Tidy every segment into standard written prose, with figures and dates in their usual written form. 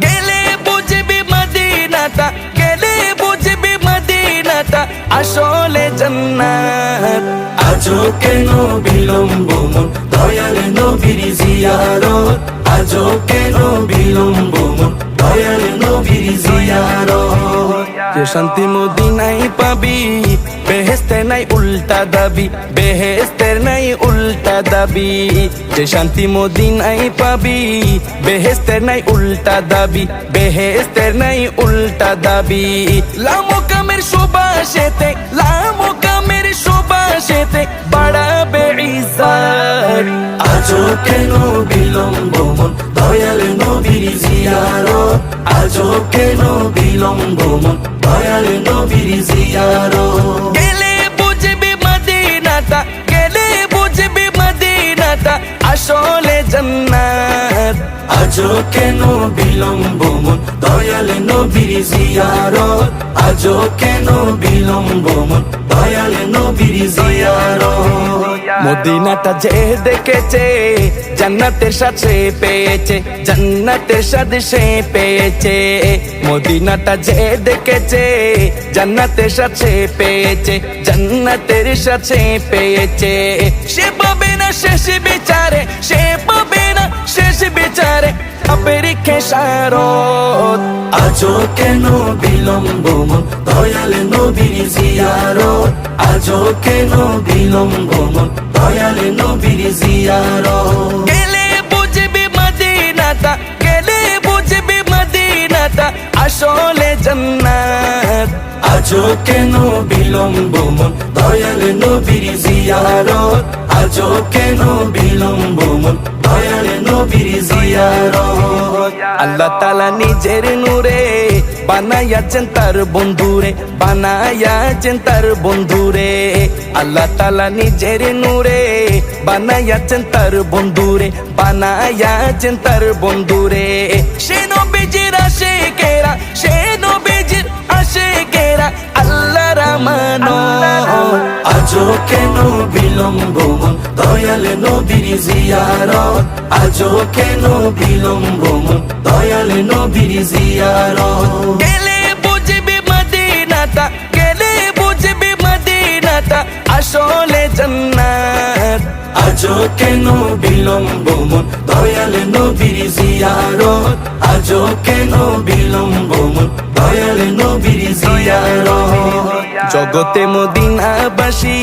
গেলে বুঝবি মদিনাটা, গেলে বুঝবি মদিনাটা আসলে জান্নাত। আজও কেন বিলম্ব মন দয়াল নবীর জিয়ারত, আজও কেন বিলম্ব মন দয়াল নবীর জিয়ারত। যে শান্তি মদিনায় পাবি, বেহেশতের নাই উল্টা দাবি, বেহেশতের নাই উল্টা দাবি। যে শান্তি মদিনায় পাবি, বেহেশতের নাই উল্টা দাবি, বেহেশতের নাই উল্টা দাবি। লামো কামের সুবাসেতে, লামো কামের সুবাসেতে বাড়াবে ইজ্জত। আজও কেন বিলম্ব মন দয়াল নবীর জিয়ারত, আজও কেন বিলম্ব মন দয়াল নবীর জিয়ারত। গেলে বুঝবি মদিনাটা, গেলে বুঝবি মদিনাটা আসলে জান্নাত। আজও কেন বিলম্ব মন দয়াল নবীর জিয়ারত, আজও কেন বিলম্ব মন দয়াল নবীর জিয়ারত। মদিনাটা যে দেখেছে জান্নাতের সাথে পেয়েছে, জান্নাতের সাথে সে পেয়েছে। মদিনাটা যে দেখেছে জান্নাতের সাথে পেয়েছে, জান্নাতের সাথে পেয়েছে। সে পাবে না শেষ বিচারে, সে পাবে না শেষ বিচারে পাপের খেসারত। আজও কেন বিলম্ব মন দয়াল নবীর জিয়ারত, আজও কেন বিলম্ব মন দয়াল নবীর জিয়ারত। গেলে বুঝবি মদিনাটা, গেলে বুঝবি মদিনাটা আসলে জান্নাত। আজও কেন বিলম্ব মন দয়াল নবীর জিয়ারত, আজও কেন বিলম্ব মন দয়াল নবীর জিয়ারত। আল্লাহ তাআলা নিজের নূরে বানাইয়াছেন তার বন্ধুরে, বানাইয়াছেন তার বন্ধুরে। আল্লাহ তাআলা নিজের নূরে বানাইয়াছেন তার বন্ধুরে, বানাইয়াছেন তার বন্ধুরে। সে নবীজির আশিকেরা, সে নবীজির আশিকেরা আল্লাহর আমানত। আজও কেন বিলম্ব মন দয়াল নবীর জিয়ারত, আজও কেন বিলম্ব মন দয়াল নবীর জিয়ারত। গেলে বুঝবি মদিনাটা, গেলে বুঝবি মদিনাটা আসলে জান্নাত। আজও কেন বিলম্ব মন দয়াল নবীর জিয়ারত, আজও কেন বিলম্ব মন দয়াল নবীর জিয়ারত। জগতে মদিনাবাসী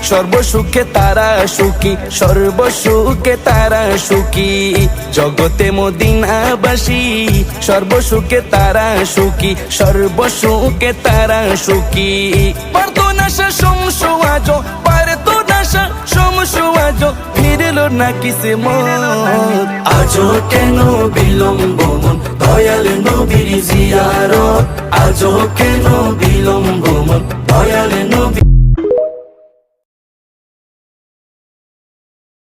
সর্বসুখে তারা সুখী, সর্বসুখে তারা সুখী। জগতে মদিনাবাসী সর্বসুখে তারা সুখী, সর্বসুখে তারা সুখী। পারতো না সে সমসু আজো, পারতো না সে সমসু আজো ফিরলো না কিসমত। আজও কেন বিলম্ব মন দয়াল নবীর জিয়ারত, আজও কেন বিলম্ব মন দয়াল নবী।